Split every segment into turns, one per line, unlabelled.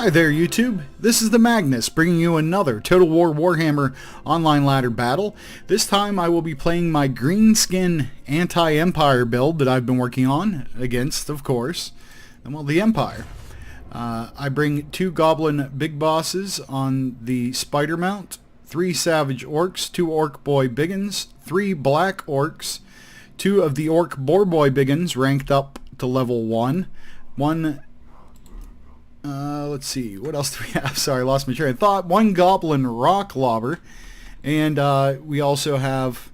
Hi there YouTube, this is the Magnus bringing you another Total War Warhammer online ladder battle. This time I will be playing my Greenskin anti-Empire build that I've been working on against, of course, the Empire. I bring 2 Goblin Big Bosses on the Spider Mount, 3 Savage Orcs, 2 Orc Boy Biggins, 3 Black Orcs, 2 of the Orc Boar Boy Biggins ranked up to level 1, 1 let's see, what else do we have? Sorry, I lost my train of thought. 1 Goblin Rock Lobber, and we also have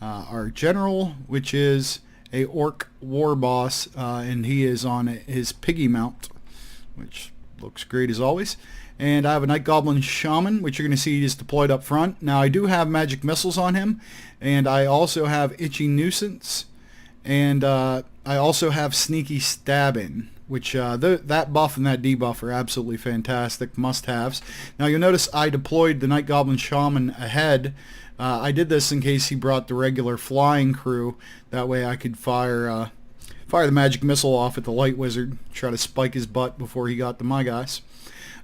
our General, which is a Orc War Boss, and he is on his Piggy Mount, which looks great as always. And I have a Night Goblin Shaman, which you're going to see is deployed up front. Now I do have magic missiles on him, and I also have Itchy Nuisance, and I also have Sneaky Stabbing, which that buff and that debuff are absolutely fantastic must-haves. Now you'll notice I deployed the Night Goblin Shaman ahead. I did this in case he brought the regular flying crew. That way I could fire the magic missile off at the Light Wizard, try to spike his butt before he got to my guys.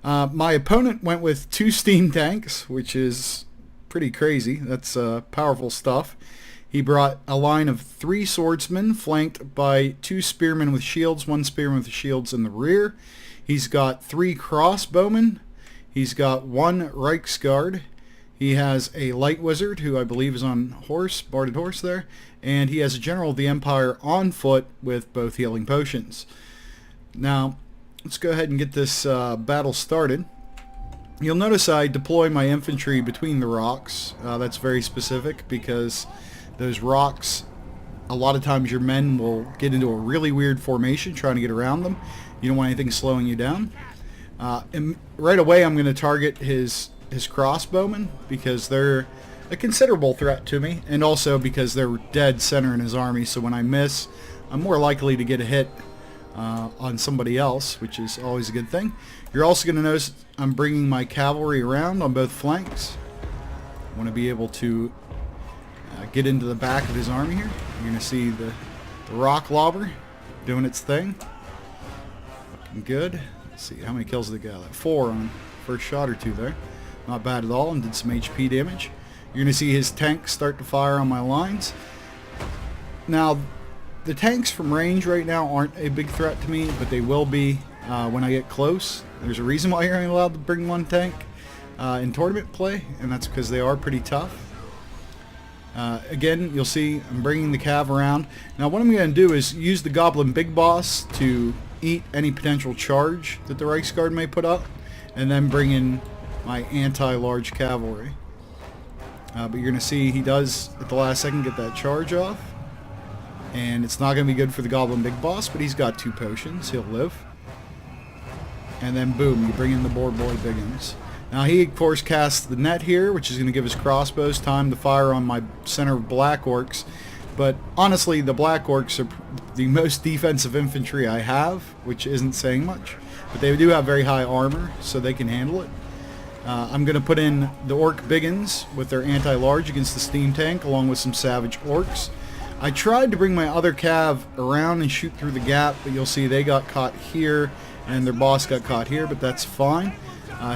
My opponent went with 2 steam tanks, which is pretty crazy. That's powerful stuff. He brought a line of 3 swordsmen flanked by 2 spearmen with shields, 1 spearman with shields in the rear. He's got 3 crossbowmen. He's got 1 Reichsguard. He has a light wizard who I believe is on horse, barded horse there, and he has a general of the Empire on foot with both healing potions. Now let's go ahead and get this battle started. You'll notice I deploy my infantry between the rocks. That's very specific because those rocks, a lot of times your men will get into a really weird formation trying to get around them. You don't want anything slowing you down. And right away I'm going to target his crossbowmen because they're a considerable threat to me, and also because they're dead center in his army, so when I miss I'm more likely to get a hit on somebody else, which is always a good thing. You're also going to notice I'm bringing my cavalry around on both flanks. I want to be able to get into the back of his army here. You're going to see the rock lobber doing its thing. Looking good. Let's see, how many kills did it get? 4 on first shot or 2 there. Not bad at all, and did some HP damage. You're going to see his tanks start to fire on my lines. Now, the tanks from range right now aren't a big threat to me, but they will be when I get close. There's a reason why you're only allowed to bring 1 tank in tournament play, and that's because they are pretty tough. Again, you'll see I'm bringing the cav around. Now what I'm going to do is use the Goblin Big Boss to eat any potential charge that the Reichsguard may put up, and then bring in my anti-large cavalry. But you're going to see he does, at the last second, get that charge off. And it's not going to be good for the Goblin Big Boss, but he's got 2 potions. He'll live. And then boom, you bring in the Boar Boy Biggins. Now he of course casts the net here, which is going to give his crossbows time to fire on my center of Black Orcs. But honestly, the Black Orcs are the most defensive infantry I have, which isn't saying much. But they do have very high armor, so they can handle it. I'm going to put in the Orc Biggins with their anti-large against the steam tank, along with some Savage Orcs. I tried to bring my other cav around and shoot through the gap, but you'll see they got caught here, and their boss got caught here, but that's fine.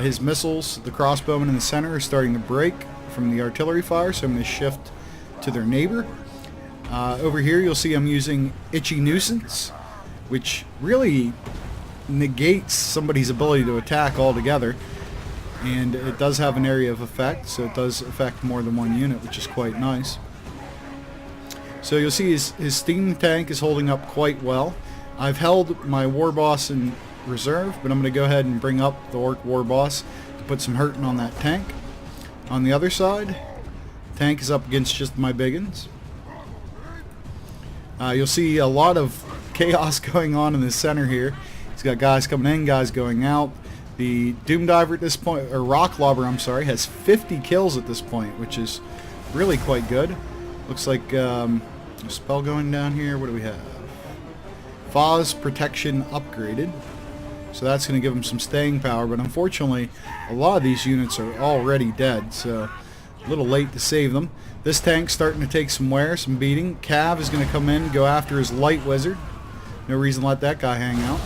His missiles, the crossbowmen in the center, are starting to break from the artillery fire, so I'm going to shift to their neighbor. Over here you'll see I'm using Itchy Nuisance, which really negates somebody's ability to attack altogether. And it does have an area of effect, so it does affect more than 1 unit, which is quite nice. So you'll see his steam tank is holding up quite well. I've held my war boss in reserve, but I'm going to go ahead and bring up the Orc War Boss to put some hurting on that tank. On the other side, tank is up against just my biggins. You'll see a lot of chaos going on in the center here. He's got guys coming in, guys going out. The Doom Diver at this point, or Rock Lobber, I'm sorry, has 50 kills at this point, which is really quite good. Looks like a spell going down here. What do we have? Foz Protection upgraded. So that's going to give him some staying power, but unfortunately a lot of these units are already dead, so a little late to save them. This tank's starting to take some wear, some beating. Cav is going to come in, go after his Light Wizard. No reason to let that guy hang out.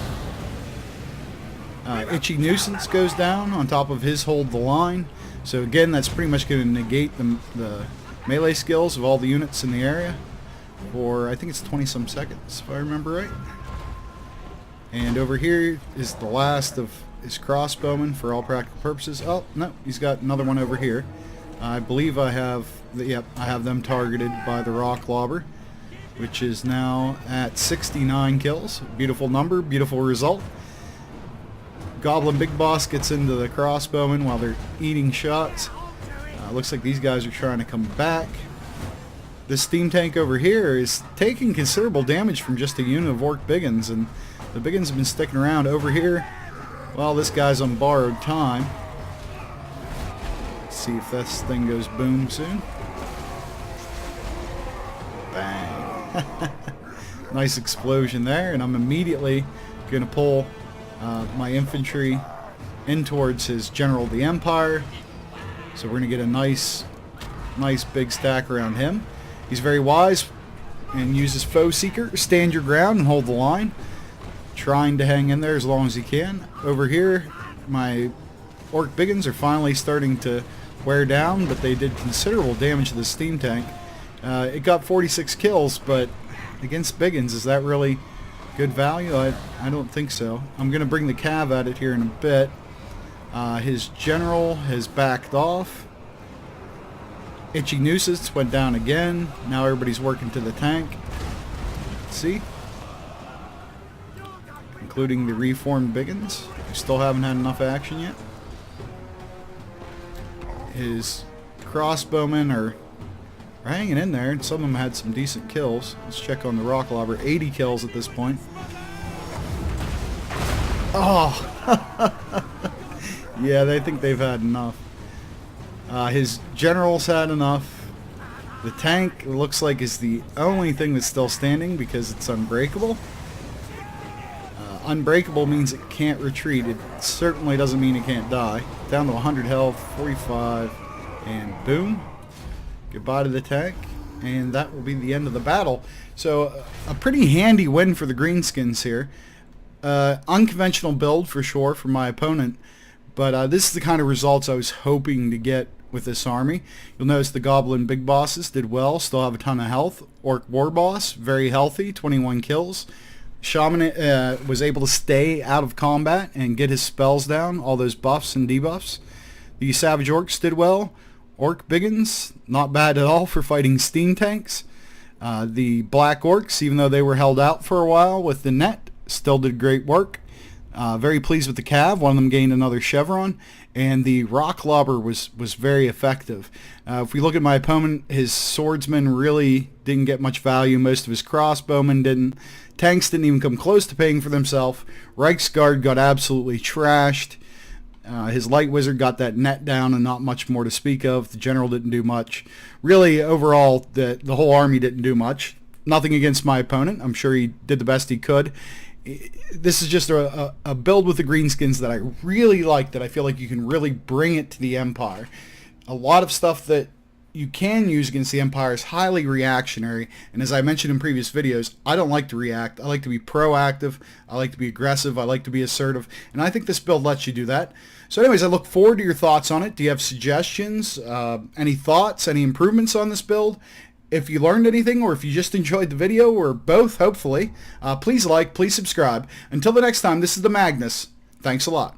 Itchy Nuisance goes down on top of his Hold the Line. So again, that's pretty much going to negate the melee skills of all the units in the area for, I think it's 20 some seconds if I remember right. And over here is the last of his crossbowmen for all practical purposes. Oh no, he's got another one over here. I believe I have I have them targeted by the rock lobber, which is now at 69 kills. Beautiful number, beautiful result. Goblin Big Boss gets into the crossbowmen while they're eating shots. Looks like these guys are trying to come back. This steam tank over here is taking considerable damage from just a unit of Orc Biggins, and the Biggins have been sticking around over here. Well, this guy's on borrowed time. Let's see if this thing goes boom soon. Bang. Nice explosion there, and I'm immediately going to pull my infantry in towards his General of the Empire. So we're going to get a nice big stack around him. He's very wise and uses Foe Seeker. Stand your ground and hold the line. Trying to hang in there as long as he can. Over here, my Orc Biggins are finally starting to wear down, but they did considerable damage to the steam tank. It got 46 kills, but against Biggins, is that really good value? I don't think so. I'm going to bring the Cav at it here in a bit. His general has backed off. Itchy Nuisance went down again. Now everybody's working to the tank. See? Including the reformed Biggins, who still haven't had enough action yet. His crossbowmen are hanging in there, and some of them had some decent kills. Let's check on the rock lobber. 80 kills at this point. Oh! Yeah, they think they've had enough. His general's had enough. The tank, it looks like, is the only thing that's still standing because it's unbreakable. Unbreakable means it can't retreat. It certainly doesn't mean it can't die. Down to 100 health, 45, and boom. Goodbye to the tank, and that will be the end of the battle. So a pretty handy win for the Greenskins here. Unconventional build for sure for my opponent, but this is the kind of results I was hoping to get with this army. You'll notice the Goblin Big Bosses did well, still have a ton of health. Orc War Boss, very healthy, 21 kills. Shaman was able to stay out of combat and get his spells down, all those buffs and debuffs. The Savage Orcs did well. Orc Biggins, not bad at all for fighting steam tanks. The Black Orcs, even though they were held out for a while with the net, still did great work. Very pleased with the Cav. One of them gained another Chevron. And the Rock Lobber was very effective. If we look at my opponent, his swordsman really didn't get much value. Most of his crossbowmen didn't. Tanks didn't even come close to paying for themselves. Reichsguard got absolutely trashed. His Light Wizard got that net down and not much more to speak of. The General didn't do much. Really, overall, the whole army didn't do much. Nothing against my opponent. I'm sure he did the best he could. This is just a build with the Greenskins that I really like, that I feel like you can really bring it to the Empire. A lot of stuff that you can use against the Empire is highly reactionary, and as I mentioned in previous videos, I don't like to react. I like to be proactive, I like to be aggressive, I like to be assertive, and I think this build lets you do that. So anyways, I look forward to your thoughts on it. Do you have suggestions, any thoughts, any improvements on this build? If you learned anything, or if you just enjoyed the video, or both, hopefully, please like, please subscribe. Until the next time, this is the Magnus. Thanks a lot.